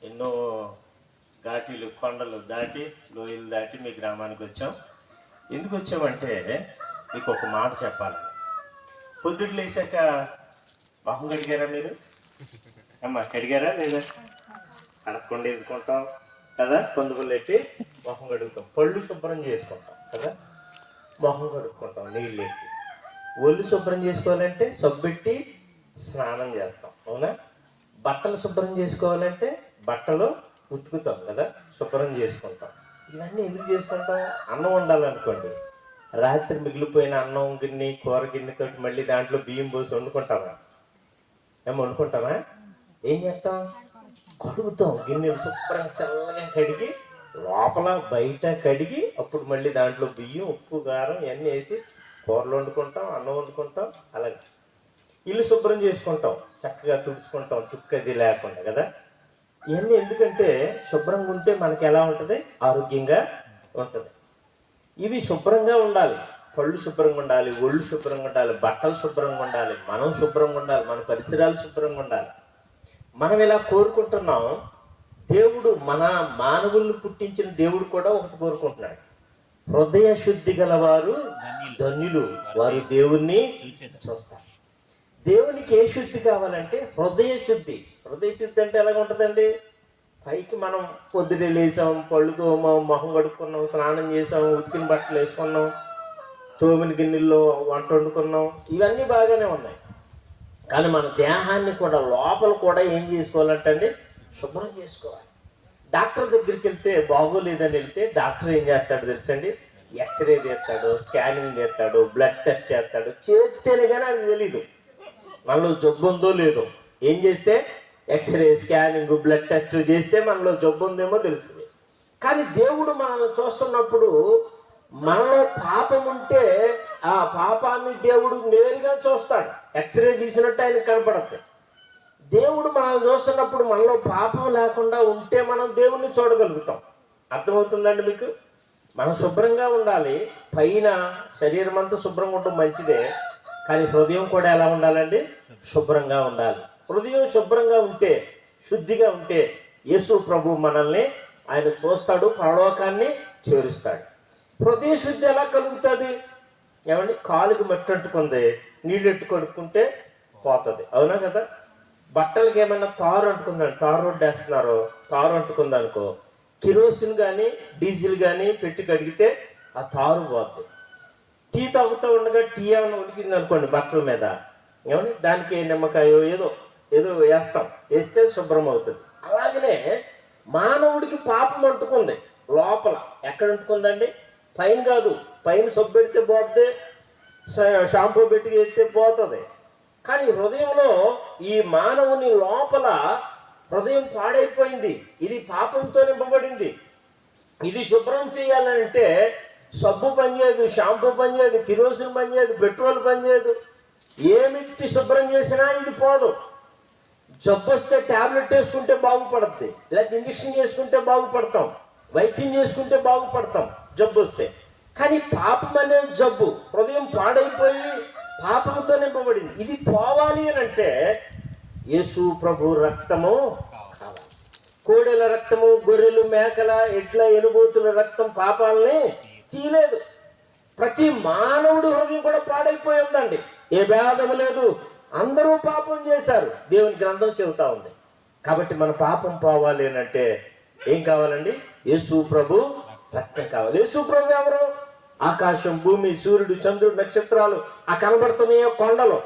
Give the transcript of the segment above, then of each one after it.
ఎన్నో ఘాటీలు కొండలు దాటి లోయలు దాటి మీ గ్రామానికి వచ్చాం. ఎందుకు వచ్చామంటే మీకు ఒక మాట చెప్పాలి. పొద్దుట లేచాక మొహం కడిగారా మీరు? అమ్మా కడిగారా లేదా? కడగకుండా ఎదుర్కొంటాం కదా, కొందుగులు పెట్టి మొహం కడుగుతాం, పళ్ళు శుభ్రం చేసుకుంటాం కదా, మొహం కడుక్కుంటాం నీళ్ళు ఎట్టి. ఒళ్ళు శుభ్రం చేసుకోవాలంటే సబ్బెట్టి స్నానం చేస్తాం, అవునా? బట్టలు శుభ్రం చేసుకోవాలంటే బట్టలు ఉతుకుతాం కదా, శుభ్రం చేసుకుంటాం. ఇవన్నీ ఎందుకు చేసుకుంటాం? అన్నం వండాలనుకోండి, రాత్రి మిగిలిపోయిన అన్నం గిన్నె కూర గిన్నెతో మళ్ళీ దాంట్లో బియ్యం పోసి వండుకుంటామా? వండుకుంటామా? ఏం చేస్తాం? కడుగుతాం, గిన్నెలు శుభ్రంగా తెల్లగా కడిగి లోపల బయట కడిగి అప్పుడు మళ్ళీ దాంట్లో బియ్యం ఉప్పు కారం ఇవన్నీ వేసి కూరలు వండుకుంటాం, అన్నం వండుకుంటాం. అలాగే ఇల్లు శుభ్రం చేసుకుంటాం, చక్కగా తుడుచుకుంటాం, తుక్కది లేకుండా కదా. ఇవన్నీ ఎందుకంటే శుభ్రంగా ఉంటే మనకి ఎలా ఉంటుంది? ఆరోగ్యంగా ఉంటుంది. ఇవి శుభ్రంగా ఉండాలి. పళ్ళు శుభ్రంగా ఉండాలి, ఒళ్ళు శుభ్రంగా ఉండాలి, బట్టలు శుభ్రంగా ఉండాలి, మనం శుభ్రంగా ఉండాలి, మన పరిసరాలు శుభ్రంగా ఉండాలి. మనం ఇలా కోరుకుంటున్నాం. దేవుడు, మన మానవుల్ని పుట్టించిన దేవుడు కూడా ఒకటి కోరుకుంటున్నాడు. హృదయ శుద్ధి గలవారు ధన్యులు, వారు దేవుణ్ణి చూస్తారు. దేవునికి ఏ శుద్ధి కావాలంటే హృదయ శుద్ధి. హృదయ శుద్ధి అంటే ఎలాగ ఉంటుందండి? పైకి మనం పొద్దునే లేసాం, పళ్ళు తోమాం, మొహం కడుక్కున్నాం, స్నానం చేసాం, ఉతికిన బట్టలు వేసుకున్నాం, తోమిన గిన్నెల్లో వంట వండుకున్నాం, ఇవన్నీ బాగానే ఉన్నాయి. కానీ మన దేహాన్ని కూడా లోపల కూడా ఏం చేసుకోవాలంటే శుభ్రం చేసుకోవాలి. డాక్టర్ దగ్గరికి వెళ్తే బాగోలేదని వెళ్తే డాక్టర్ ఏం చేస్తాడు తెలుసండి? ఎక్స్రే తీస్తాడు, స్కానింగ్ తీస్తాడు, బ్లడ్ టెస్ట్ చేస్తాడు. చేస్తేనే కానీ అది తెలీదు మనలో జబ్బు ఉందో లేదో. ఏం చేస్తే ఎక్స్రే, స్కానింగ్, బ్లడ్ టెస్ట్ చేస్తే మనలో జబ్బు ఉందేమో తెలుస్తుంది. కానీ దేవుడు మనల్ని చూస్తున్నప్పుడు మనలో పాపం ఉంటే ఆ పాపాన్ని దేవుడు నేరుగా చూస్తాడు. ఎక్స్రే తీసినట్టు ఆయన కనపడుతుంది. దేవుడు మనల్ని చూస్తున్నప్పుడు మనలో పాపం లేకుండా ఉంటే మనం దేవుణ్ణి చూడగలుగుతాం. అర్థమవుతుందండి మీకు? మనం శుభ్రంగా ఉండాలి. పైన శరీరం అంతా శుభ్రంగా ఉండడం మంచిదే, కానీ హృదయం కూడా ఎలా ఉండాలండి? శుభ్రంగా ఉండాలి. హృదయం శుభ్రంగా ఉంటే, శుద్ధిగా ఉంటే యేసు ప్రభు మనల్ని ఆయన చూస్తాడు, పరలోకాన్ని చేరుస్తాడు. హృదయ శుద్ధి ఎలా కలుగుతుంది? ఏమండి? కాలుకి మట్టి అంటుకుంది, నీళ్ళు ఎట్టు కడుక్కుంటే పోతుంది, అవునా కదా? బట్టలకి ఏమైనా తారు అంటుకుందండి, తారు రోడ్డు వేస్తున్నారు, తారు అంటుకుందనుకో, కిరోసిన్ కానీ డీజిల్ కానీ పెట్టి కడిగితే ఆ తారు పోతుంది. టీ తాగుతూ ఉండగా టీ ఏమైనా ఉడికింది అనుకోండి బట్టల మీద, ఏమని దానికి నిమ్మకాయో ఏదో ఏదో వేస్తాం, వేస్తే శుభ్రం అవుతుంది. అలాగనే మానవుడికి పాపం అంటుకుంది లోపల. ఎక్కడ అంటుకుందండి? పైన కాదు. పైన సబ్బు పెడితే పోతే, షాంపూ పెట్టి వేస్తే పోతుంది. కానీ హృదయంలో ఈ మానవుని లోపల హృదయం పాడైపోయింది. ఇది పాపంతో నింపబడింది. ఇది శుభ్రం చేయాలంటే సబ్బు పనిచేయదు, షాంపూ పనిచేయదు, కిరోసిన్ పనిచేయదు, పెట్రోల్ పనిచేయదు. ఏమిటి శుభ్రం చేసినా ఇది పోదు. జబ్బు వస్తే ట్యాబ్లెట్ వేసుకుంటే బాగుపడుతుంది, లేకపోతే ఇంజక్షన్ చేసుకుంటే బాగుపడతాం, వైద్యం చేసుకుంటే బాగుపడతాం జబ్బు వస్తే. కానీ పాపం అనేది జబ్బు. హృదయం పాడైపోయి పాపంతో నింపబడింది. ఇది పోవాలి అని అంటే యేసు ప్రభు రక్తము కావాలి. కోడెల రక్తము, గొర్రెలు, మేకల, ఎడ్ల, ఎనుబోతుల రక్తం పాపాలని తీయలేదు. ప్రతి మానవుడు హృదయం కూడా పాడైపోయి ఉందండి. ఏ భేదము లేదు, అందరూ పాపం చేశారు, దేవుని గ్రంథం చెబుతా ఉంది. కాబట్టి మన పాపం పోవాలి అని అంటే ఏం కావాలండి? యేసు ప్రభు రక్తం కావాలి. యేసు ప్రభు ఎవరు? ఆకాశం, భూమి, సూర్యుడు, చంద్రుడు, నక్షత్రాలు, ఆ కనబడుతున్నాయో కొండలు,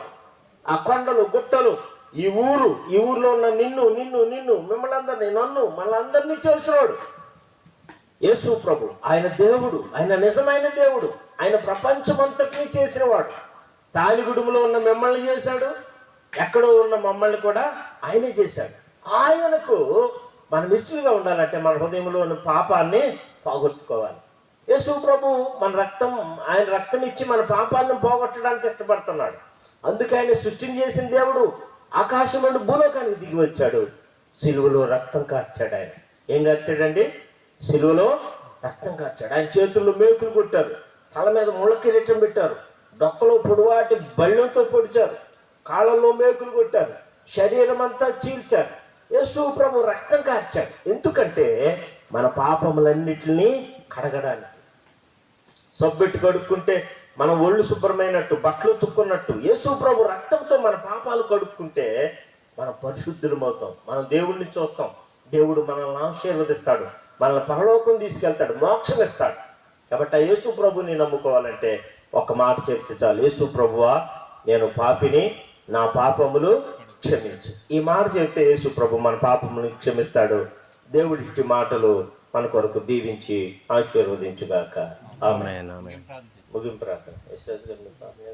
ఆ కొండలు, గుట్టలు, ఈ ఊర్లో ఉన్న నిన్ను మిమ్మల్ని అందరినీ, నన్ను, మనందరినీ చేసినవాడు యేసు ప్రభు. ఆయన దేవుడు, ఆయన నిజమైన దేవుడు, ఆయన ప్రపంచమంతటినీ చేసినవాడు. తాలిగుడుములో ఉన్న మిమ్మల్ని చేశాడు, ఎక్కడో ఉన్న మమ్మల్ని కూడా ఆయనే చేశాడు. ఆయనకు మనం ఇష్టంగా ఉండాలంటే మన హృదయంలో ఉన్న పాపాన్ని పోగొట్టుకోవాలి. యేసు ప్రభు మన రక్తం, ఆయన రక్తం ఇచ్చి మన పాపాలను పోగొట్టడానికి ఇష్టపడుతున్నాడు. అందుకే ఆయన సృష్టిని చేసిన దేవుడు ఆకాశం నుండి భూలోకానికి దిగి వచ్చాడు. సిలువలో రక్తం కార్చాడు. ఆయన ఏం కార్చాడండి? సిలువలో రక్తం కార్చాడు. ఆయన చేతుల్లో మేకులు కొట్టారు, తల మీద ముళ్ళ కిరీటం పెట్టారు, డొక్కలో పొడివాటి బళ్ళంతో పొడిచారు, కాళ్ళల్లో మేకులు కొట్టారు, శరీరం అంతా చీల్చారు. యేసు ప్రభు రక్తం కార్చాడు. ఎందుకంటే మన పాపములన్నిటిని కడగడానికి. సబ్బెట్టు కడుక్కుంటే మన ఒళ్ళు శుభ్రమైనట్టు, బట్టలు తుక్కున్నట్టు యేసు ప్రభు రక్తంతో మన పాపాలు కడుక్కుంటే మనం పరిశుద్ధులమవుతాం. మనం దేవుడిని చూస్తాం. దేవుడు మనల్ని ఆశీర్వదిస్తాడు, మనల్ని పరలోకం తీసుకెళ్తాడు, మోక్షం ఇస్తాడు. కాబట్టి ఆ యేసు ప్రభుని నమ్ముకోవాలంటే ఒక మాట చెప్తే చాలు, యేసు ప్రభువా నేను పాపిని, నా పాపములు క్షమించు. ఈ మాట చెప్తే యేసు ప్రభు మన పాపములు క్షమిస్తాడు. దేవుడిచ్చి మాటలు మన కొరకు దీవించి ఆశీర్వదించుగాక. ఆమేన్. ముగింపు ప్రార్థన.